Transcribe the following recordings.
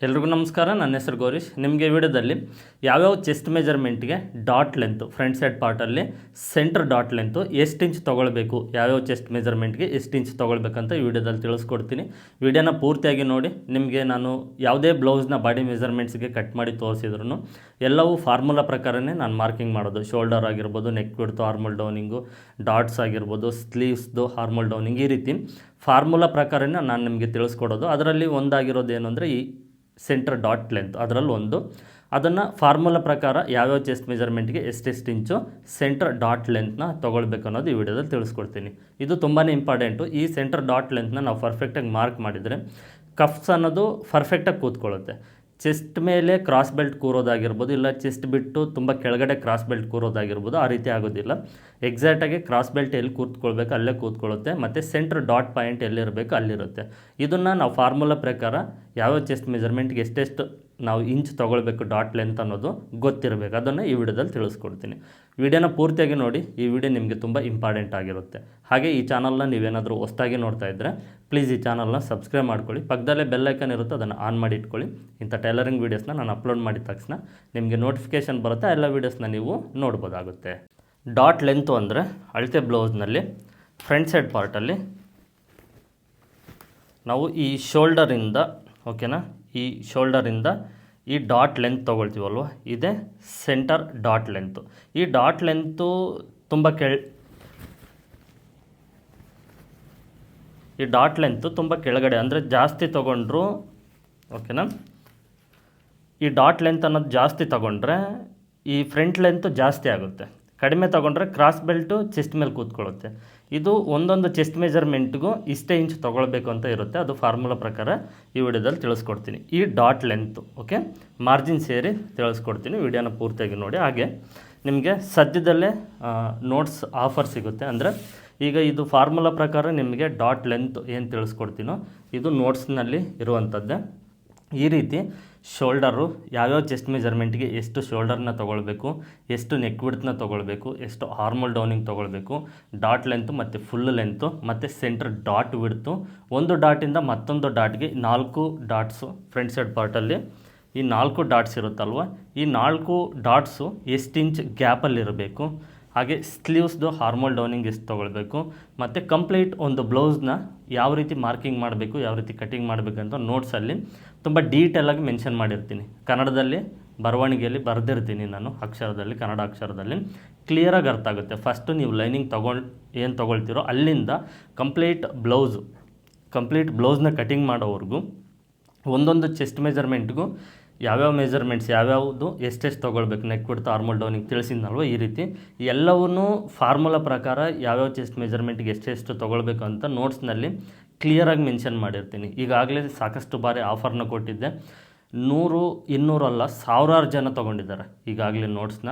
ಎಲ್ರಿಗೂ ನಮಸ್ಕಾರ. ನನ್ನ ಹೆಸರು ಗೌರೀಶ್. ನಿಮಗೆ ವಿಡಿಯೋದಲ್ಲಿ ಯಾವ್ಯಾವ ಚೆಸ್ಟ್ ಮೆಜರ್ಮೆಂಟ್ಗೆ ಡಾಟ್ ಲೆಂತು ಫ್ರಂಟ್ ಸೈಡ್ ಪಾರ್ಟಲ್ಲಿ ಸೆಂಟರ್ ಡಾಟ್ ಲೆಂತು ಎಷ್ಟು ಇಂಚ್ ತೊಗೊಳ್ಬೇಕು, ಯಾವ್ಯಾವ ಚೆಸ್ಟ್ ಮೆಜರ್ಮೆಂಟ್ಗೆ ಎಷ್ಟು ಇಂಚ್ ತೊಗೊಳ್ಬೇಕಂತ ಈ ವಿಡಿಯೋದಲ್ಲಿ ತಿಳಿಸ್ಕೊಡ್ತೀನಿ. ವಿಡಿಯೋನ ಪೂರ್ತಿಯಾಗಿ ನೋಡಿ. ನಿಮಗೆ ನಾನು ಯಾವುದೇ ಬ್ಲೌಸ್ನ ಬಾಡಿ ಮೆಜರ್ಮೆಂಟ್ಸ್ಗೆ ಕಟ್ ಮಾಡಿ ತೋರಿಸಿದ್ರು ಎಲ್ಲವೂ ಫಾರ್ಮುಲಾ ಪ್ರಕಾರನೇ ನಾನು ಮಾರ್ಕಿಂಗ್ ಮಾಡೋದು. ಶೋಲ್ಡರ್ ಆಗಿರ್ಬೋದು, ನೆಕ್ ಬಿಡ್ತು, ಆರ್ಮಲ್ ಡೌನಿಂಗು, ಡಾಟ್ಸ್ ಆಗಿರ್ಬೋದು, ಸ್ಲೀವ್ಸ್ದು ಆರ್ಮಲ್ ಡೌನಿಂಗ್, ಈ ರೀತಿ ಫಾರ್ಮುಲಾ ಪ್ರಕಾರನೇ ನಾನು ನಿಮಗೆ ತಿಳಿಸ್ಕೊಡೋದು. ಅದರಲ್ಲಿ ಒಂದಾಗಿರೋದು ಏನು ಅಂದರೆ ಈ ಸೆಂಟರ್ ಡಾಟ್ ಲೆಂತ್, ಅದರಲ್ಲಿ ಒಂದು ಅದನ್ನು ಫಾರ್ಮುಲಾ ಪ್ರಕಾರ ಯಾವ್ಯಾವ ಚೆಸ್ಟ್ ಮೆಜರ್ಮೆಂಟ್ಗೆ ಎಷ್ಟೆಷ್ಟು ಇಂಚು ಸೆಂಟರ್ ಡಾಟ್ ಲೆಂತ್ನ ತೊಗೊಳ್ಬೇಕು ಅನ್ನೋದು ಈ ವಿಡಿಯೋದಲ್ಲಿ ತಿಳಿಸ್ಕೊಡ್ತೀನಿ. ಇದು ತುಂಬಾ ಇಂಪಾರ್ಟೆಂಟು. ಈ ಸೆಂಟರ್ ಡಾಟ್ ಲೆಂತ್ನ ನಾವು ಪರ್ಫೆಕ್ಟಾಗಿ ಮಾರ್ಕ್ ಮಾಡಿದರೆ ಕಫ್ಸ್ ಅನ್ನೋದು ಪರ್ಫೆಕ್ಟಾಗಿ ಕೂತ್ಕೊಳ್ಳುತ್ತೆ. ಚೆಸ್ಟ್ ಮೇಲೆ ಕ್ರಾಸ್ ಬೆಲ್ಟ್ ಕೂರೋದಾಗಿರ್ಬೋದು, ಇಲ್ಲ ಚೆಸ್ಟ್ ಬಿಟ್ಟು ತುಂಬ ಕೆಳಗಡೆ ಕ್ರಾಸ್ ಬೆಲ್ಟ್ ಕೂರೋದಾಗಿರ್ಬೋದು, ಆ ರೀತಿ ಆಗೋದಿಲ್ಲ. ಎಕ್ಸಾಕ್ಟಾಗಿ ಕ್ರಾಸ್ ಬೆಲ್ಟ್ ಎಲ್ಲಿ ಕೂತ್ಕೊಳ್ಬೇಕು ಅಲ್ಲೇ ಕೂತ್ಕೊಳ್ಳುತ್ತೆ, ಮತ್ತು ಸೆಂಟ್ರ್ ಡಾಟ್ ಪಾಯಿಂಟ್ ಎಲ್ಲಿರಬೇಕು ಅಲ್ಲಿರುತ್ತೆ. ಇದನ್ನು ನಾವು ಫಾರ್ಮುಲಾ ಪ್ರಕಾರ ಯಾವ್ಯಾವ ಚೆಸ್ಟ್ ಮೆಜರ್ಮೆಂಟ್ಗೆ ಎಷ್ಟೆಷ್ಟು ನಾವು ಇಂಚ್ ತೊಗೊಳ್ಬೇಕು ಡಾಟ್ ಲೆಂತ್ ಅನ್ನೋದು ಗೊತ್ತಿರಬೇಕು. ಅದನ್ನು ಈ ವಿಡಿಯೋದಲ್ಲಿ ತಿಳಿಸ್ಕೊಡ್ತೀನಿ. ವಿಡಿಯೋನ ಪೂರ್ತಿಯಾಗಿ ನೋಡಿ. ಈ ವಿಡಿಯೋ ನಿಮಗೆ ತುಂಬ ಇಂಪಾರ್ಟೆಂಟ್ ಆಗಿರುತ್ತೆ. ಹಾಗೆ ಈ ಚಾನಲ್ನ ನೀವೇನಾದರೂ ಹೊಸದಾಗಿ ನೋಡ್ತಾ ಇದ್ದರೆ ಪ್ಲೀಸ್ ಈ ಚಾನಲ್ನ ಸಬ್ಸ್ಕ್ರೈಬ್ ಮಾಡ್ಕೊಳ್ಳಿ. ಪಕ್ಕದಲ್ಲೇ ಬೆಲ್ ಐಕನ್ ಇರುತ್ತೆ, ಅದನ್ನು ಆನ್ ಮಾಡಿ ಇಟ್ಕೊಳ್ಳಿ. ಇಂಥ ಟೈಲರಿಂಗ್ ವೀಡಿಯೋಸ್ನ ನಾನು ಅಪ್ಲೋಡ್ ಮಾಡಿದ ತಕ್ಷಣ ನಿಮಗೆ ನೋಟಿಫಿಕೇಷನ್ ಬರುತ್ತೆ. ಎಲ್ಲ ವೀಡಿಯೋಸ್ನ ನೀವು ನೋಡ್ಬೋದಾಗುತ್ತೆ. ಡಾಟ್ ಲೆಂತು ಅಂದರೆ ಅಳತೆ ಬ್ಲೌಸ್ನಲ್ಲಿ ಫ್ರಂಟ್ ಸೈಡ್ ಪಾರ್ಟಲ್ಲಿ ನಾವು ಈ ಶೋಲ್ಡರಿಂದ, ಓಕೆನಾ, ಈ ಶೋಲ್ಡರಿಂದ ಈ ಡಾಟ್ ಲೆಂತ್ ತೊಗೊಳ್ತೀವಲ್ವ, ಇದೇ ಸೆಂಟರ್ ಡಾಟ್ ಲೆಂತು. ಈ ಡಾಟ್ ಲೆಂತು ತುಂಬ ಕೆಳಗಡೆ ಅಂದರೆ ಜಾಸ್ತಿ ತೊಗೊಂಡ್ರು, ಓಕೆನಾ. ಈ ಡಾಟ್ ಲೆಂತ್ ಅನ್ನೋದು ಜಾಸ್ತಿ ತೊಗೊಂಡ್ರೆ ಈ ಫ್ರಂಟ್ ಲೆಂತು ಜಾಸ್ತಿ ಆಗುತ್ತೆ. ಕಡಿಮೆ ತೊಗೊಂಡ್ರೆ ಕ್ರಾಸ್ ಬೆಲ್ಟು ಚೆಸ್ಟ್ ಮೇಲೆ ಕೂತ್ಕೊಳ್ಳುತ್ತೆ. ಇದು ಒಂದೊಂದು ಚೆಸ್ಟ್ ಮೆಜರ್ಮೆಂಟ್ಗೂ ಇಷ್ಟೇ ಇಂಚ್ ತೊಗೊಳ್ಬೇಕು ಅಂತ ಇರುತ್ತೆ. ಅದು ಫಾರ್ಮುಲಾ ಪ್ರಕಾರ ಈ ವಿಡಿಯೋದಲ್ಲಿ ತಿಳಿಸ್ಕೊಡ್ತೀನಿ. ಈ ಡಾಟ್ ಲೆಂತು, ಓಕೆ, ಮಾರ್ಜಿನ್ ಸೇರಿ ತಿಳಿಸ್ಕೊಡ್ತೀನಿ. ವಿಡಿಯೋನ ಪೂರ್ತಿಯಾಗಿ ನೋಡಿ. ಹಾಗೆ ನಿಮಗೆ ಸದ್ಯದಲ್ಲೇ ನೋಟ್ಸ್ ಆಫರ್ ಸಿಗುತ್ತೆ. ಅಂದರೆ ಈಗ ಇದು ಫಾರ್ಮುಲಾ ಪ್ರಕಾರ ನಿಮಗೆ ಡಾಟ್ ಲೆಂತ್ ಏನು ತಿಳಿಸ್ಕೊಡ್ತೀನೋ ಇದು ನೋಟ್ಸ್ನಲ್ಲಿ ಇರುವಂಥದ್ದೇ. ಈ ರೀತಿ ಶೋಲ್ಡರು ಯಾವ್ಯಾವ ಚೆಸ್ಟ್ ಮೆಜರ್ಮೆಂಟ್ಗೆ ಎಷ್ಟು ಶೋಲ್ಡರ್ನ ತೊಗೊಳ್ಬೇಕು, ಎಷ್ಟು ನೆಕ್ ವಿಡ್ತ್ನ ತೊಗೊಳ್ಬೇಕು, ಎಷ್ಟು ಆರ್ಮಲ್ ಡೌನಿಂಗ್ ತೊಗೊಳ್ಬೇಕು, ಡಾಟ್ ಲೆಂತು ಮತ್ತು ಫುಲ್ ಲೆಂತು, ಮತ್ತು ಸೆಂಟ್ರ್ ಡಾಟ್ ವಿಡ್ತು, ಒಂದು ಡಾಟಿಂದ ಮತ್ತೊಂದು ಡಾಟ್ಗೆ 4 ಡಾಟ್ಸು ಫ್ರಂಟ್ ಸೈಡ್ ಪಾರ್ಟಲ್ಲಿ ಈ 4 ಡಾಟ್ಸ್ ಇರುತ್ತಲ್ವ, ಈ 4 ಡಾಟ್ಸು ಎಷ್ಟು ಇಂಚ್ ಗ್ಯಾಪಲ್ಲಿರಬೇಕು, ಹಾಗೆ ಸ್ಲೀವ್ಸ್ದು ಹಾರ್ಮಲ್ ಡೌನಿಂಗ್ ಎಷ್ಟು ತೊಗೊಳ್ಬೇಕು, ಮತ್ತು ಕಂಪ್ಲೀಟ್ ಒಂದು ಬ್ಲೌಸ್ನ ಯಾವ ರೀತಿ ಮಾರ್ಕಿಂಗ್ ಮಾಡಬೇಕು, ಯಾವ ರೀತಿ ಕಟಿಂಗ್ ಮಾಡಬೇಕಂತ ನೋಟ್ಸಲ್ಲಿ ತುಂಬ ಡೀಟೇಲಾಗಿ ಮೆನ್ಷನ್ ಮಾಡಿರ್ತೀನಿ. ಕನ್ನಡದಲ್ಲಿ ಬರವಣಿಗೆಯಲ್ಲಿ ಬರೆದಿರ್ತೀನಿ ನಾನು, ಅಕ್ಷರದಲ್ಲಿ, ಕನ್ನಡ ಅಕ್ಷರದಲ್ಲಿ ಕ್ಲಿಯರಾಗಿ ಅರ್ಥ ಆಗುತ್ತೆ. ಫಸ್ಟು ನೀವು ಲೈನಿಂಗ್ ಏನು ತೊಗೊಳ್ತೀರೋ ಅಲ್ಲಿಂದ ಕಂಪ್ಲೀಟ್ ಬ್ಲೌಸ್ನ ಕಟಿಂಗ್ ಮಾಡೋವರೆಗೂ ಒಂದೊಂದು ಚೆಸ್ಟ್ ಮೆಜರ್ಮೆಂಟ್ಗೂ ಯಾವ್ಯಾವ ಮೆಜರ್ಮೆಂಟ್ಸ್ ಯಾವ್ಯಾವುದು ಎಷ್ಟೆಷ್ಟು ತೊಗೊಳ್ಬೇಕು, ನೆಕ್ ಬಿಡ್ತು, ಆರ್ಮಲ್ ಡೌನಿಂಗ್ ತಿಳಿಸಿದ್ನಲ್ವ, ಈ ರೀತಿ ಎಲ್ಲವನ್ನೂ ಫಾರ್ಮುಲಾ ಪ್ರಕಾರ ಯಾವ್ಯಾವ ಚೆಸ್ಟ್ ಮೆಜರ್ಮೆಂಟ್ಗೆ ಎಷ್ಟೆಷ್ಟು ತೊಗೊಳ್ಬೇಕು ಅಂತ ನೋಟ್ಸ್ನಲ್ಲಿ ಕ್ಲಿಯರಾಗಿ ಮೆನ್ಷನ್ ಮಾಡಿರ್ತೀನಿ. ಈಗಾಗಲೇ ಸಾಕಷ್ಟು ಬಾರಿ ಆಫರ್ನ ಕೊಟ್ಟಿದ್ದೆ. 100, 200 ಅಲ್ಲ, ಸಾವಿರಾರು ಜನ ತೊಗೊಂಡಿದ್ದಾರೆ ಈಗಾಗಲೇ ನೋಟ್ಸ್ನ,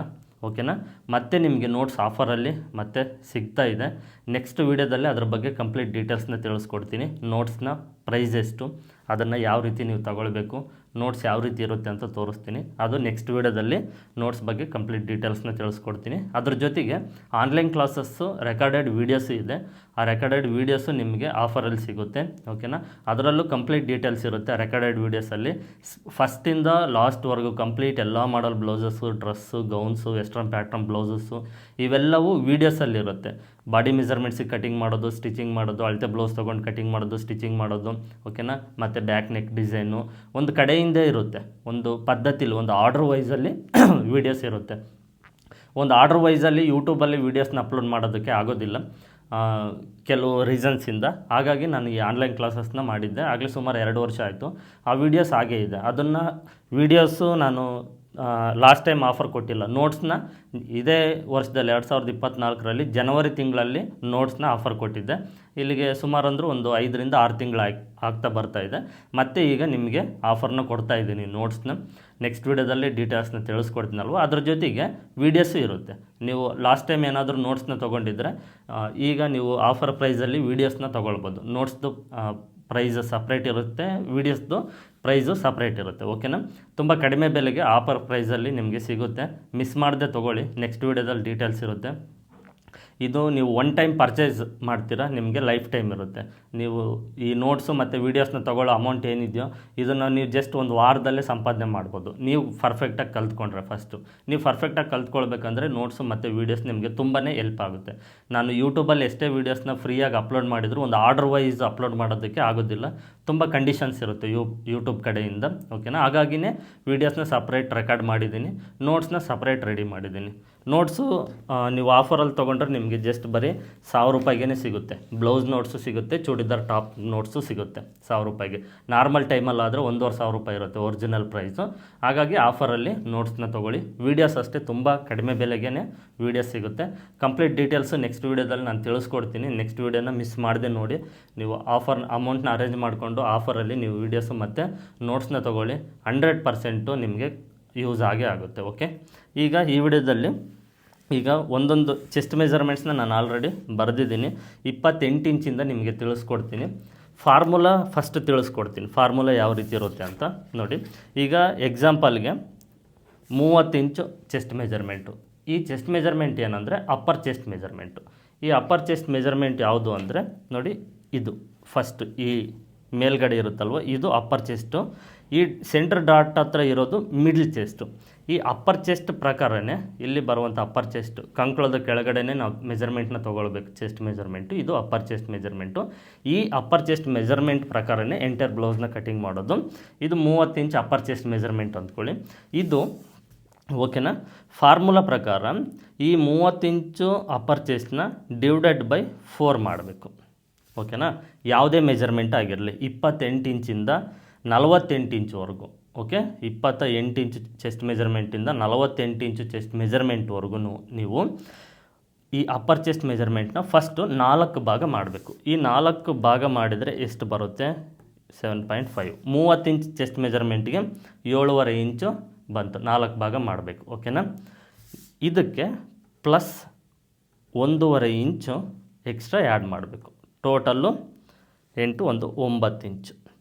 ಓಕೆನಾ. ಮತ್ತೆ ನಿಮಗೆ ನೋಟ್ಸ್ ಆಫರಲ್ಲಿ ಮತ್ತೆ ಸಿಗ್ತಾ ಇದೆ. ನೆಕ್ಸ್ಟ್ ವೀಡಿಯೋದಲ್ಲಿ ಅದ್ರ ಬಗ್ಗೆ ಕಂಪ್ಲೀಟ್ ಡೀಟೇಲ್ಸ್ನ ತಿಳಿಸ್ಕೊಡ್ತೀನಿ. ನೋಟ್ಸ್ನ ಪ್ರೈಸ್ ಎಷ್ಟು, ಅದನ್ನು ಯಾವ ರೀತಿ ನೀವು ತಗೊಳ್ಬೇಕು, ನೋಟ್ಸ್ ಯಾವ ರೀತಿ ಇರುತ್ತೆ ಅಂತ ತೋರಿಸ್ತೀನಿ. ಅದು ನೆಕ್ಸ್ಟ್ ವೀಡಿಯೋದಲ್ಲಿ ನೋಟ್ಸ್ ಬಗ್ಗೆ ಕಂಪ್ಲೀಟ್ ಡೀಟೇಲ್ಸ್ನ ತಿಳಿಸ್ಕೊಡ್ತೀನಿ. ಅದ್ರ ಜೊತೆಗೆ ಆನ್ಲೈನ್ ಕ್ಲಾಸಸ್ಸು ರೆಕಾರ್ಡೆಡ್ ವೀಡಿಯೋಸು ಇದೆ. ಆ ರೆಕಾರ್ಡೆಡ್ ವೀಡಿಯೋಸು ನಿಮಗೆ ಆಫರಲ್ಲಿ ಸಿಗುತ್ತೆ, ಓಕೆನಾ. ಅದರಲ್ಲೂ ಕಂಪ್ಲೀಟ್ ಡೀಟೇಲ್ಸ್ ಇರುತ್ತೆ ರೆಕಾರ್ಡೆಡ್ ವೀಡಿಯೋಸಲ್ಲಿ. ಫಸ್ಟಿಂದ ಲಾಸ್ಟ್ವರೆಗೂ ಕಂಪ್ಲೀಟ್ ಎಲ್ಲ model blouses, dress, gowns, western pattern blouses ಇವೆಲ್ಲವೂ ವೀಡಿಯೋಸಲ್ಲಿರುತ್ತೆ. ಬಾಡಿ ಮೆಜರ್ಮೆಂಟ್ಸಿಗೆ ಕಟಿಂಗ್ ಮಾಡೋದು, ಸ್ಟಿಚಿಂಗ್ ಮಾಡೋದು, ಅಳತೆ ಬ್ಲೌಸ್ ತೊಗೊಂಡು ಕಟಿಂಗ್ ಮಾಡೋದು, ಸ್ಟಿಚಿಂಗ್ ಮಾಡೋದು, ಓಕೆನಾ. ಮತ್ತು ಬ್ಯಾಕ್ ನೆಕ್ ಡಿಸೈನು ಒಂದು ಕಡೆಯಿಂದ ಇರುತ್ತೆ. ಒಂದು ಪದ್ಧತಿಲಿ, ಒಂದು ಆರ್ಡ್ರ್ ವೈಸಲ್ಲಿ ವೀಡಿಯೋಸ್ ಇರುತ್ತೆ. ಒಂದು ಆರ್ಡ್ರ್ ವೈಸಲ್ಲಿ ಯೂಟ್ಯೂಬಲ್ಲಿ ವೀಡಿಯೋಸ್ನ ಅಪ್ಲೋಡ್ ಮಾಡೋದಕ್ಕೆ ಆಗೋದಿಲ್ಲ ಕೆಲವು ರೀಸನ್ಸಿಂದ. ಹಾಗಾಗಿ ನಾನು ಈ ಆನ್ಲೈನ್ ಕ್ಲಾಸಸ್ನ ಮಾಡಿದ್ದೆ. ಆಗಲೇ ಸುಮಾರು 2 ವರ್ಷ ಆಯಿತು. ಆ ವೀಡಿಯೋಸ್ ಹಾಗೇ ಇದೆ. ಅದನ್ನು ವೀಡಿಯೋಸು ನಾನು ಲಾಸ್ಟ್ ಟೈಮ್ ಆಫರ್ ಕೊಟ್ಟಿಲ್ಲ. ನೋಟ್ಸ್ನ ಇದೇ ವರ್ಷದಲ್ಲಿ 2024ರಲ್ಲಿ ಜನವರಿ ತಿಂಗಳಲ್ಲಿ ನೋಟ್ಸ್ನ ಆಫರ್ ಕೊಟ್ಟಿದ್ದೆ. ಇಲ್ಲಿಗೆ ಸುಮಾರು ಅಂದರೂ ಒಂದು 5ರಿಂದ 6 ತಿಂಗಳು ಆಗ್ತಾ ಬರ್ತಾಯಿದೆ. ಮತ್ತು ಈಗ ನಿಮಗೆ ಆಫರ್ನ ಕೊಡ್ತಾ ಇದ್ದೀನಿ ನೋಟ್ಸ್ನ. ನೆಕ್ಸ್ಟ್ ವೀಡಿಯೋದಲ್ಲಿ ಡೀಟೇಲ್ಸ್ನ ತಿಳಿಸ್ಕೊಡ್ತೀನಲ್ವ, ಅದ್ರ ಜೊತೆಗೆ ವೀಡಿಯೋಸು ಇರುತ್ತೆ. ನೀವು ಲಾಸ್ಟ್ ಟೈಮ್ ಏನಾದರೂ ನೋಟ್ಸ್ನ ತೊಗೊಂಡಿದ್ರೆ ಈಗ ನೀವು ಆಫರ್ ಪ್ರೈಸಲ್ಲಿ ವೀಡಿಯೋಸ್ನ ತೊಗೊಳ್ಬೋದು. ನೋಟ್ಸ್ದು ಪ್ರೈಸ್ ಸಪ್ರೇಟ್ ಇರುತ್ತೆ, ವೀಡಿಯೋಸ್ದು ಪ್ರೈಸು ಸಪ್ರೇಟ್ ಇರುತ್ತೆ, ಓಕೆನಾ. ತುಂಬ ಕಡಿಮೆ ಬೆಲೆಗೆ ಆಫರ್ ಪ್ರೈಸಲ್ಲಿ ನಿಮಗೆ ಸಿಗುತ್ತೆ. ಮಿಸ್ ಮಾಡದೆ ತೊಗೊಳ್ಳಿ. ನೆಕ್ಸ್ಟ್ ವೀಡಿಯೋದಲ್ಲಿ ಡೀಟೇಲ್ಸ್ ಇರುತ್ತೆ. ಇದು ನೀವು ಒನ್ ಟೈಮ್ ಪರ್ಚೇಸ್ ಮಾಡ್ತೀರಾ, ನಿಮಗೆ ಲೈಫ್ ಟೈಮ್ ಇರುತ್ತೆ. ನೀವು ಈ ನೋಟ್ಸು ಮತ್ತು ವೀಡಿಯೋಸ್ನ ತೊಗೊಳ್ಳೋ ಅಮೌಂಟ್ ಏನಿದೆಯೋ ಇದನ್ನು ನೀವು ಜಸ್ಟ್ ಒಂದು ವಾರದಲ್ಲೇ ಸಂಪಾದನೆ ಮಾಡ್ಬೋದು, ನೀವು ಪರ್ಫೆಕ್ಟಾಗಿ ಕಲ್ತ್ಕೊಂಡ್ರೆ. ಫಸ್ಟು ನೀವು ಪರ್ಫೆಕ್ಟಾಗಿ ಕಲ್ತ್ಕೊಳ್ಬೇಕಂದ್ರೆ ನೋಟ್ಸು ಮತ್ತು ವೀಡಿಯೋಸ್ ನಿಮಗೆ ತುಂಬಾ ಹೆಲ್ಪ್ ಆಗುತ್ತೆ. ನಾನು ಯೂಟ್ಯೂಬಲ್ಲಿ ಎಷ್ಟೇ ವೀಡಿಯೋಸ್ನ ಫ್ರೀಯಾಗಿ ಅಪ್ಲೋಡ್ ಮಾಡಿದರೂ ಒಂದು ಆರ್ಡರ್ ವೈಸ್ ಅಪ್ಲೋಡ್ ಮಾಡೋದಕ್ಕೆ ಆಗೋದಿಲ್ಲ, ತುಂಬ ಕಂಡೀಷನ್ಸ್ ಇರುತ್ತೆ ಯೂಟ್ಯೂಬ್ ಕಡೆಯಿಂದ. ಓಕೆನಾ, ಹಾಗಾಗಿನೇ ವೀಡಿಯೋಸ್ನ ಸಪ್ರೇಟ್ ರೆಕಾರ್ಡ್ ಮಾಡಿದ್ದೀನಿ, ನೋಟ್ಸ್ನ ಸಪ್ರೇಟ್ ರೆಡಿ ಮಾಡಿದ್ದೀನಿ. ನೋಟ್ಸು ನೀವು ಆಫರಲ್ಲಿ ತೊಗೊಂಡ್ರೆ ನಿಮಗೆ ಜಸ್ಟ್ ಬರೀ 1000 ರೂಪಾಯಿಗೆ ಸಿಗುತ್ತೆ. ಬ್ಲೌಸ್ ನೋಟ್ಸು ಸಿಗುತ್ತೆ, ಚೂಡಿದಾರ್ ಟಾಪ್ ನೋಟ್ಸು ಸಿಗುತ್ತೆ 1000 ರೂಪಾಯಿಗೆ. ನಾರ್ಮಲ್ ಟೈಮಲ್ಲಾದರೆ 1500 ರೂಪಾಯಿ ಇರುತ್ತೆ ಒರಿಜಿನಲ್ ಪ್ರೈಸು. ಹಾಗಾಗಿ ಆಫರಲ್ಲಿ ನೋಟ್ಸ್ನ ತೊಗೊಳ್ಳಿ. ವೀಡಿಯೋಸ್ ಅಷ್ಟೇ ತುಂಬ ಕಡಿಮೆ ಬೆಲೆಗೇ ವೀಡಿಯೋಸ್ ಸಿಗುತ್ತೆ. ಕಂಪ್ಲೀಟ್ ಡೀಟೇಲ್ಸು ನೆಕ್ಸ್ಟ್ ವೀಡಿಯೋದಲ್ಲಿ ನಾನು ತಿಳಿಸ್ಕೊಡ್ತೀನಿ. ನೆಕ್ಸ್ಟ್ ವೀಡಿಯೋನ ಮಿಸ್ ಮಾಡದೆ ನೋಡಿ. ನೀವು ಅಮೌಂಟ್ನ ಅರೇಂಜ್ ಮಾಡಿಕೊಂಡು ಆಫರಲ್ಲಿ ನೀವು ವೀಡಿಯೋಸು ಮತ್ತು ನೋಟ್ಸ್ನ ತೊಗೊಳ್ಳಿ. 100% ನಿಮಗೆ ಯೂಸ್ ಆಗೇ ಆಗುತ್ತೆ. ಓಕೆ, ಈಗ ಈ ವಿಡಿಯೋದಲ್ಲಿ ಒಂದೊಂದು ಚೆಸ್ಟ್ ಮೆಜರ್ಮೆಂಟ್ಸ್ನ ನಾನು ಆಲ್ರೆಡಿ ಬರೆದಿದ್ದೀನಿ. 28 ಇಂಚಿಂದ ನಿಮಗೆ ತಿಳಿಸ್ಕೊಡ್ತೀನಿ. ಫಾರ್ಮುಲಾ ಫಸ್ಟ್ ತಿಳಿಸ್ಕೊಡ್ತೀನಿ, ಫಾರ್ಮುಲಾ ಯಾವ ರೀತಿ ಇರುತ್ತೆ ಅಂತ ನೋಡಿ. ಈಗ ಎಕ್ಸಾಂಪಲ್ಗೆ 30 ಇಂಚು ಚೆಸ್ಟ್ ಮೆಜರ್ಮೆಂಟು. ಈ ಚೆಸ್ಟ್ ಮೆಜರ್ಮೆಂಟ್ ಏನಂದರೆ ಅಪ್ಪರ್ ಚೆಸ್ಟ್ ಮೆಜರ್ಮೆಂಟು. ಈ ಅಪ್ಪರ್ ಚೆಸ್ಟ್ ಮೆಜರ್ಮೆಂಟ್ ಯಾವುದು ಅಂದರೆ ನೋಡಿ, ಇದು ಫಸ್ಟ್ ಈ ಮೇಲ್ಗಡೆ ಇರುತ್ತಲ್ವ, ಇದು ಅಪ್ಪರ್ ಚೆಸ್ಟು. ಈ ಸೆಂಟ್ರ್ ಡಾಟ್ ಹತ್ರ ಇರೋದು ಮಿಡ್ಲ್ ಚೆಸ್ಟು. ಈ ಅಪ್ಪರ್ ಚೆಸ್ಟ್ ಪ್ರಕಾರನೇ ಇಲ್ಲಿ ಬರುವಂಥ ಅಪ್ಪರ್ ಚೆಸ್ಟ್ ಕಂಕಳದ ಕೆಳಗಡೆನೇ ನಾವು ಮೆಜರ್ಮೆಂಟ್ನ ತೊಗೊಳ್ಬೇಕು. ಚೆಸ್ಟ್ ಮೆಜರ್ಮೆಂಟು ಇದು ಅಪ್ಪರ್ ಚೆಸ್ಟ್ ಮೆಜರ್ಮೆಂಟು. ಈ ಅಪ್ಪರ್ ಚೆಸ್ಟ್ ಮೆಜರ್ಮೆಂಟ್ ಪ್ರಕಾರನೇ ಎಂಟೈರ್ ಬ್ಲೌಸ್ನ ಕಟಿಂಗ್ ಮಾಡೋದು. ಇದು 30 ಇಂಚ್ ಅಪ್ಪರ್ ಚೆಸ್ಟ್ ಮೆಜರ್ಮೆಂಟ್ ಅಂದ್ಕೊಳ್ಳಿ. ಇದು ಓಕೆನಾ. ಫಾರ್ಮುಲಾ ಪ್ರಕಾರ ಈ 30 ಇಂಚು ಅಪ್ಪರ್ ಚೆಸ್ಟ್ನ ಡಿವೈಡೆಡ್ ಬೈ 4 ಮಾಡಬೇಕು. ಓಕೆನಾ, ಯಾವುದೇ ಮೆಜರ್ಮೆಂಟ್ ಆಗಿರಲಿ 28 ಇಂಚಿಂದ 48 ಇಂಚ್ವರೆಗೂ. ಓಕೆ, 28 ಇಂಚ್ ಚೆಸ್ಟ್ ಮೆಜರ್ಮೆಂಟಿಂದ 48 ಇಂಚು ಚೆಸ್ಟ್ ಮೆಜರ್ಮೆಂಟ್ವರೆಗೂ ನೀವು ಈ ಅಪ್ಪರ್ ಚೆಸ್ಟ್ ಮೆಜರ್ಮೆಂಟ್ನ ಫಸ್ಟು 4 ಭಾಗ ಮಾಡಬೇಕು. ಈ 4 ಭಾಗ ಮಾಡಿದರೆ ಎಷ್ಟು ಬರುತ್ತೆ? 7.5. 30 ಇಂಚ್ ಚೆಸ್ಟ್ ಮೆಜರ್ಮೆಂಟ್ಗೆ 7.5 ಇಂಚು ಬಂತು. 4 ಭಾಗ ಮಾಡಬೇಕು. ಓಕೆನಾ, ಇದಕ್ಕೆ ಪ್ಲಸ್ 1.5 ಇಂಚು ಎಕ್ಸ್ಟ್ರಾ ಆ್ಯಡ್ ಮಾಡಬೇಕು. ಟೋಟಲ್ಲು 8 1 9 ಇಂಚು.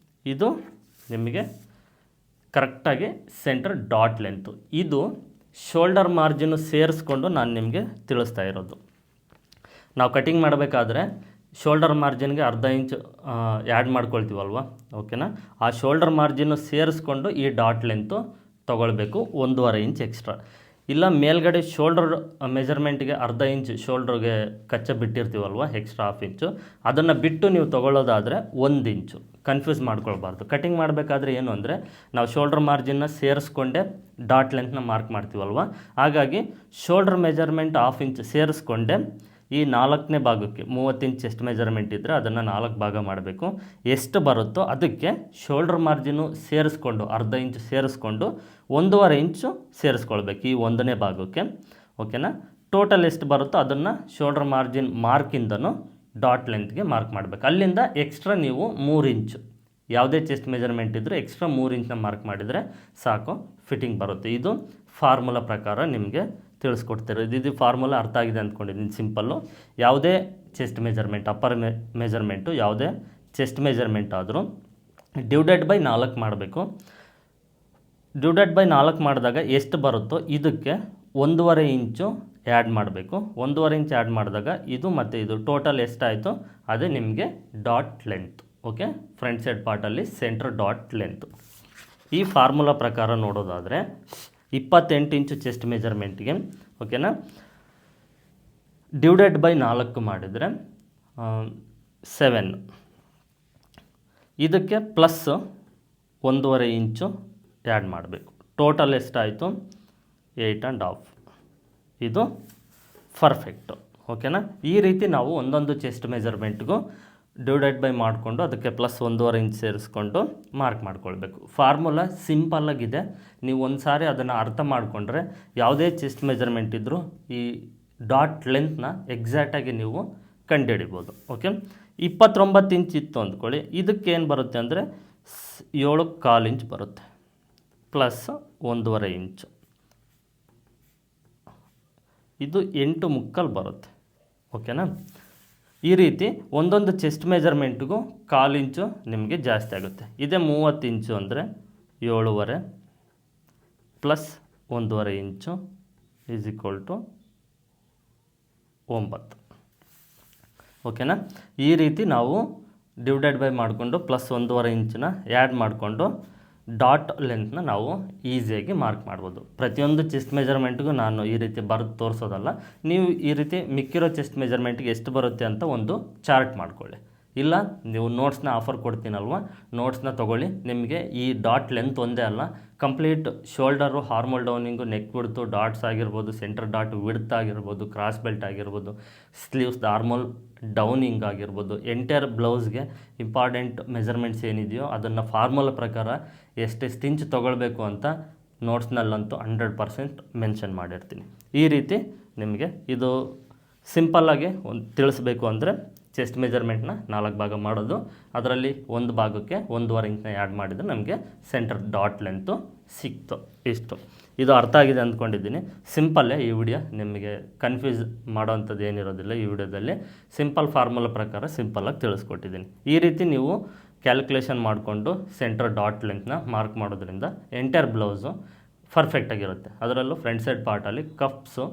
ಇದು ನಿಮಗೆ ಕರೆಕ್ಟಾಗಿ ಸೆಂಟರ್ ಡಾಟ್ ಲೆಂತು. ಇದು ಶೋಲ್ಡರ್ ಮಾರ್ಜಿನ್ನು ಸೇರಿಸ್ಕೊಂಡು ನಾನು ನಿಮಗೆ ತಿಳಿಸ್ತಾ ಇರೋದು. ನಾವು ಕಟಿಂಗ್ ಮಾಡಬೇಕಾದ್ರೆ ಶೋಲ್ಡರ್ ಮಾರ್ಜಿನ್ಗೆ ಅರ್ಧ ಇಂಚು ಆ್ಯಡ್ ಮಾಡ್ಕೊಳ್ತೀವಲ್ವ. ಓಕೆನಾ, ಆ ಶೋಲ್ಡರ್ ಮಾರ್ಜಿನ್ನು ಸೇರಿಸ್ಕೊಂಡು ಈ ಡಾಟ್ ಲೆಂತು ತೊಗೊಳ್ಬೇಕು. 1.5 ಇಂಚ್ ಎಕ್ಸ್ಟ್ರಾ. ಇಲ್ಲ ಮೇಲ್ಗಡೆ ಶೋಲ್ಡರ್ ಮೆಜರ್ಮೆಂಟ್ಗೆ ಅರ್ಧ ಇಂಚ್ ಶೋಲ್ಡ್ರಿಗೆ ಕಚ್ಚ ಬಿಟ್ಟಿರ್ತೀವಲ್ವ, ಎಕ್ಸ್ಟ್ರಾ 1/2 ಇಂಚು, ಅದನ್ನು ಬಿಟ್ಟು ನೀವು ತೊಗೊಳ್ಳೋದಾದರೆ 1 ಇಂಚು. ಕನ್ಫ್ಯೂಸ್ ಮಾಡ್ಕೊಳ್ಬಾರ್ದು. ಕಟಿಂಗ್ ಮಾಡಬೇಕಾದ್ರೆ ಏನು ಅಂದರೆ ನಾವು ಶೋಲ್ಡರ್ ಮಾರ್ಜಿನ್ನ ಸೇರಿಸ್ಕೊಂಡೆ ಡಾಟ್ ಲೆಂತ್ನ ಮಾರ್ಕ್ ಮಾಡ್ತೀವಲ್ವ. ಹಾಗಾಗಿ ಶೋಲ್ಡರ್ ಮೆಜರ್ಮೆಂಟ್ 1/2 ಇಂಚ್ ಸೇರಿಸ್ಕೊಂಡೆ ಈ 4ನೇ ಭಾಗಕ್ಕೆ 30 ಇಂಚ್ ಚೆಸ್ಟ್ ಮೆಜರ್ಮೆಂಟ್ ಇದ್ದರೆ ಅದನ್ನು 4 ಭಾಗ ಮಾಡಬೇಕು. ಎಷ್ಟು ಬರುತ್ತೋ ಅದಕ್ಕೆ ಶೋಲ್ಡರ್ ಮಾರ್ಜಿನ್ನು ಸೇರಿಸ್ಕೊಂಡು ಅರ್ಧ ಇಂಚು ಸೇರಿಸ್ಕೊಂಡು 1.5 ಇಂಚು ಸೇರಿಸ್ಕೊಳ್ಬೇಕು ಈ 1ನೇ ಭಾಗಕ್ಕೆ. ಓಕೆನಾ, ಟೋಟಲ್ ಎಷ್ಟು ಬರುತ್ತೋ ಅದನ್ನು ಶೋಲ್ಡರ್ ಮಾರ್ಜಿನ್ ಮಾರ್ಕಿಂದನೂ ಡಾಟ್ ಲೆಂತ್ಗೆ ಮಾರ್ಕ್ ಮಾಡಬೇಕು. ಅಲ್ಲಿಂದ ಎಕ್ಸ್ಟ್ರಾ ನೀವು 3 ಇಂಚು ಯಾವುದೇ ಚೆಸ್ಟ್ ಮೆಜರ್ಮೆಂಟ್ ಇದ್ದರೂ ಎಕ್ಸ್ಟ್ರಾ 3 ಇಂಚನ್ನ ಮಾರ್ಕ್ ಮಾಡಿದರೆ ಸಾಕು, ಫಿಟ್ಟಿಂಗ್ ಬರುತ್ತೆ. ಇದು ಫಾರ್ಮುಲಾ ಪ್ರಕಾರ ನಿಮಗೆ ತಿಳಿಸ್ಕೊಡ್ತಾರೆ. ಇದು ಫಾರ್ಮುಲಾ ಅರ್ಥ ಆಗಿದೆ ಅಂದ್ಕೊಂಡಿದ್ದೀನಿ. ಸಿಂಪಲ್ಲು. ಯಾವುದೇ ಚೆಸ್ಟ್ ಮೆಜರ್ಮೆಂಟ್ ಅಪ್ಪರ್ ಮೆಜರ್ಮೆಂಟು ಯಾವುದೇ ಚೆಸ್ಟ್ ಮೆಜರ್ಮೆಂಟ್ ಆದರೂ ಡಿವೈಡೆಡ್ ಬೈ 4 ಮಾಡಬೇಕು. ಡಿವೈಡೆಡ್ ಬೈ 4 ಮಾಡಿದಾಗ ಎಷ್ಟು ಬರುತ್ತೋ ಇದಕ್ಕೆ 1.5 ಇಂಚು ಆ್ಯಡ್ ಮಾಡಬೇಕು. 1.5 ಇಂಚ್ ಆ್ಯಡ್ ಮಾಡಿದಾಗ ಇದು ಮತ್ತು ಇದು ಟೋಟಲ್ ಎಷ್ಟಾಯಿತು ಅದೇ ನಿಮಗೆ dot length. Okay, front side ಪಾರ್ಟಲ್ಲಿ ಸೆಂಟ್ರ್ ಡಾಟ್ ಲೆಂತು. ಈ ಫಾರ್ಮುಲಾ ಪ್ರಕಾರ ನೋಡೋದಾದರೆ 28 ಇಂಚು ಚೆಸ್ಟ್ ಮೆಜರ್ಮೆಂಟ್ಗೆ ಓಕೆನಾ ಡಿವೈಡೆಡ್ ಬೈ 4 ಮಾಡಿದರೆ 7, ಇದಕ್ಕೆ ಪ್ಲಸ್ 1.5 ಇಂಚು ಆ್ಯಡ್ ಮಾಡಬೇಕು. ಟೋಟಲ್ ಎಷ್ಟಾಯಿತು 8.5. ಇದು ಪರ್ಫೆಕ್ಟು. ಓಕೆನಾ, ಈ ರೀತಿ ನಾವು ಒಂದೊಂದು ಚೆಸ್ಟ್ ಮೆಜರ್ಮೆಂಟ್ಗೂ ಡಿವೈಡೆಡ್ ಬೈ ಮಾಡಿಕೊಂಡು ಅದಕ್ಕೆ ಪ್ಲಸ್ 1.5 ಇಂಚ್ ಸೇರಿಸ್ಕೊಂಡು ಮಾರ್ಕ್ ಮಾಡ್ಕೊಳ್ಬೇಕು. ಫಾರ್ಮುಲಾ ಸಿಂಪಲ್ಲಾಗಿದೆ. ನೀವು ಒಂದು ಸಾರಿ ಅದನ್ನು ಅರ್ಥ ಮಾಡಿಕೊಂಡ್ರೆ ಯಾವುದೇ ಚೆಸ್ಟ್ ಮೆಜರ್ಮೆಂಟ್ ಇದ್ದರೂ ಈ ಡಾಟ್ ಲೆಂತ್ನ ಎಕ್ಸಾಕ್ಟಾಗಿ ನೀವು ಕಂಡುಹಿಡಿಬೋದು. ಓಕೆ, 29 ಇಂಚ್ ಇತ್ತು ಅಂದ್ಕೊಳ್ಳಿ. ಇದಕ್ಕೇನು ಬರುತ್ತೆ ಅಂದರೆ 7.25 ಇಂಚ್ ಬರುತ್ತೆ ಪ್ಲಸ್ 1.5 ಇಂಚು. ಇದು 8.25 ಬರುತ್ತೆ. ಓಕೆನಾ, ಈ ರೀತಿ ಒಂದೊಂದು ಚೆಸ್ಟ್ ಮೆಜರ್ಮೆಂಟ್ಗೂ 1/4 ಇಂಚು ನಿಮಗೆ ಜಾಸ್ತಿ ಆಗುತ್ತೆ. ಇದೇ 30 ಇಂಚು ಅಂದರೆ 7.5 ಪ್ಲಸ್ 1.5 ಇಂಚು ಈಸ್ ಈಕ್ವಲ್ ಟು 9. ಓಕೆನಾ. ಈ ರೀತಿ ನಾವು ಡಿವೈಡೆಡ್ ಬೈ ಮಾಡಿಕೊಂಡು ಪ್ಲಸ್ 1.5 ಇಂಚನ್ನ ಆ್ಯಡ್ ಮಾಡಿಕೊಂಡು ಡಾಟ್ ಲೆಂತ್ನ ನಾವು ಈಸಿಯಾಗಿ ಮಾರ್ಕ್ ಮಾಡ್ಬೋದು. ಪ್ರತಿಯೊಂದು ಚೆಸ್ಟ್ ಮೆಜರ್ಮೆಂಟ್ಗೂ ನಾನು ಈ ರೀತಿ ಬರೆದು ತೋರಿಸೋದಲ್ಲ, ನೀವು ಈ ರೀತಿ ಮಿಕ್ಕಿರೋ ಚೆಸ್ಟ್ ಮೆಜರ್ಮೆಂಟ್ಗೆ ಎಷ್ಟು ಬರುತ್ತೆ ಅಂತ ಒಂದು ಚಾರ್ಟ್ ಮಾಡ್ಕೊಳ್ಳಿ. ಇಲ್ಲ ನೀವು ನೋಟ್ಸ್ನ ಆಫರ್ ಕೊಡ್ತೀನಲ್ವ, ನೋಟ್ಸ್ನ ತೊಗೊಳ್ಳಿ. ನಿಮಗೆ ಈ ಡಾಟ್ ಲೆಂತ್ ಒಂದೇ ಅಲ್ಲ, ಕಂಪ್ಲೀಟ್ ಶೋಲ್ಡರು, ಹಾರ್ಮೋಲ್ ಡೌನಿಂಗು, ನೆಕ್ ಬಿಡ್ತು, ಡಾಟ್ಸ್ ಆಗಿರ್ಬೋದು, ಸೆಂಟರ್ ಡಾಟ್ ವಿಡ್ತ್ ಆಗಿರ್ಬೋದು, ಕ್ರಾಸ್ ಬೆಲ್ಟ್ ಆಗಿರ್ಬೋದು, ಸ್ಲೀವ್ಸ್ ಆರ್ಮೋಲ್ ಡೌನಿಂಗ್ ಆಗಿರ್ಬೋದು, ಎಂಟೈರ್ ಬ್ಲೌಸ್ಗೆ ಇಂಪಾರ್ಟೆಂಟ್ ಮೆಜರ್ಮೆಂಟ್ಸ್ ಏನಿದೆಯೋ ಅದನ್ನು ಫಾರ್ಮುಲಾ ಪ್ರಕಾರ ಎಷ್ಟೆಷ್ಟು ಇಂಚ್ ತೊಗೊಳ್ಬೇಕು ಅಂತ ನೋಟ್ಸ್ನಲ್ಲಂತೂ 100% ಮೆನ್ಷನ್ ಮಾಡಿರ್ತೀನಿ. ಈ ರೀತಿ ನಿಮಗೆ ಇದು ಸಿಂಪಲ್ಲಾಗಿ ಒಂದು ತಿಳಿಸ್ಬೇಕು ಅಂದರೆ ಚೆಸ್ಟ್ ಮೆಜರ್ಮೆಂಟ್ನ 4 ಭಾಗ ಮಾಡೋದು, ಅದರಲ್ಲಿ ಒಂದು ಭಾಗಕ್ಕೆ 1.5 ಇಂಚನ್ನ ಆ್ಯಡ್ ಮಾಡಿದರೆ ನಮಗೆ ಸೆಂಟರ್ ಡಾಟ್ ಲೆಂತು ಸಿಕ್ತು. ಇಷ್ಟು ಇದು ಅರ್ಥ ಆಗಿದೆ ಅಂದ್ಕೊಂಡಿದ್ದೀನಿ. ಸಿಂಪಲ್ಲೇ ಈ ವಿಡಿಯೋ, ನಿಮಗೆ ಕನ್ಫ್ಯೂಸ್ ಮಾಡೋವಂಥದ್ದು ಏನಿರೋದಿಲ್ಲ. ಈ ವಿಡಿಯೋದಲ್ಲಿ ಸಿಂಪಲ್ ಫಾರ್ಮುಲಾ ಪ್ರಕಾರ ಸಿಂಪಲ್ಲಾಗಿ ತಿಳಿಸ್ಕೊಟ್ಟಿದ್ದೀನಿ. ಈ ರೀತಿ ನೀವು ಕ್ಯಾಲ್ಕುಲೇಷನ್ ಮಾಡಿಕೊಂಡು ಸೆಂಟರ್ ಡಾಟ್ ಲೆಂತ್ನ ಮಾರ್ಕ್ ಮಾಡೋದ್ರಿಂದ ಎಂಟೈರ್ ಬ್ಲೌಸು ಪರ್ಫೆಕ್ಟಾಗಿರುತ್ತೆ. ಅದರಲ್ಲೂ ಫ್ರಂಟ್ ಸೈಡ್ ಪಾರ್ಟಲ್ಲಿ ಕಪ್ಸು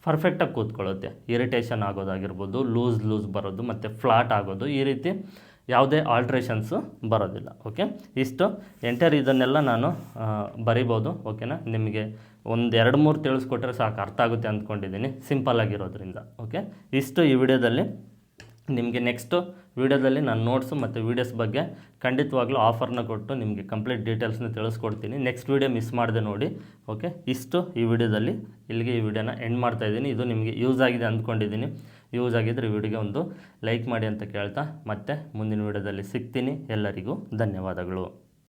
ಪರ್ಫೆಕ್ಟಾಗಿ ಕೂತ್ಕೊಳ್ಳುತ್ತೆ. ಇರಿಟೇಷನ್ ಆಗೋದಾಗಿರ್ಬೋದು, ಲೂಸ್ ಬರೋದು ಮತ್ತು ಫ್ಲಾಟ್ ಆಗೋದು, ಈ ರೀತಿ ಯಾವುದೇ ಆಲ್ಟ್ರೇಷನ್ಸು ಬರೋದಿಲ್ಲ. ಓಕೆ, ಇಷ್ಟು ಎಂಟೈರ್ ಇದನ್ನೆಲ್ಲ ನಾನು ಬರಿಬೋದು. ಓಕೆನಾ, ನಿಮಗೆ ಒಂದು 2-3 ತಿಳಿಸ್ಕೊಟ್ರೆ ಸಾಕು, ಅರ್ಥ ಆಗುತ್ತೆ ಅಂದ್ಕೊಂಡಿದ್ದೀನಿ ಸಿಂಪಲ್ಲಾಗಿರೋದ್ರಿಂದ. ಓಕೆ, ಇಷ್ಟು ಈ ವಿಡಿಯೋದಲ್ಲಿ. ನಿಮಗೆ ನೆಕ್ಸ್ಟು ವೀಡಿಯೋದಲ್ಲಿ ನಾನು ನೋಟ್ಸು ಮತ್ತು ವೀಡಿಯೋಸ್ ಬಗ್ಗೆ ಖಂಡಿತವಾಗ್ಲೂ ಆಫರ್ನ ಕೊಟ್ಟು ನಿಮಗೆ ಕಂಪ್ಲೀಟ್ ಡೀಟೇಲ್ಸ್ನ ತಿಳಿಸ್ಕೊಡ್ತೀನಿ. ನೆಕ್ಸ್ಟ್ ವೀಡಿಯೋ ಮಿಸ್ ಮಾಡಿದೆ ನೋಡಿ. ಓಕೆ, ಇಷ್ಟು ಈ ವಿಡಿಯೋದಲ್ಲಿ. ಇಲ್ಲಿಗೆ ಈ ವಿಡಿಯೋನ ಎಂಡ್ ಮಾಡ್ತಾಯಿದ್ದೀನಿ. ಇದು ನಿಮಗೆ ಯೂಸ್ ಆಗಿದೆ ಅಂದ್ಕೊಂಡಿದ್ದೀನಿ. ಯೂಸ್ ಆಗಿದ್ದರೆ ಈ ವಿಡಿಯೋಗೆ ಒಂದು ಲೈಕ್ ಮಾಡಿ ಅಂತ ಕೇಳ್ತಾ ಮತ್ತೆ ಮುಂದಿನ ವಿಡಿಯೋದಲ್ಲಿ ಸಿಗ್ತೀನಿ. ಎಲ್ಲರಿಗೂ ಧನ್ಯವಾದಗಳು.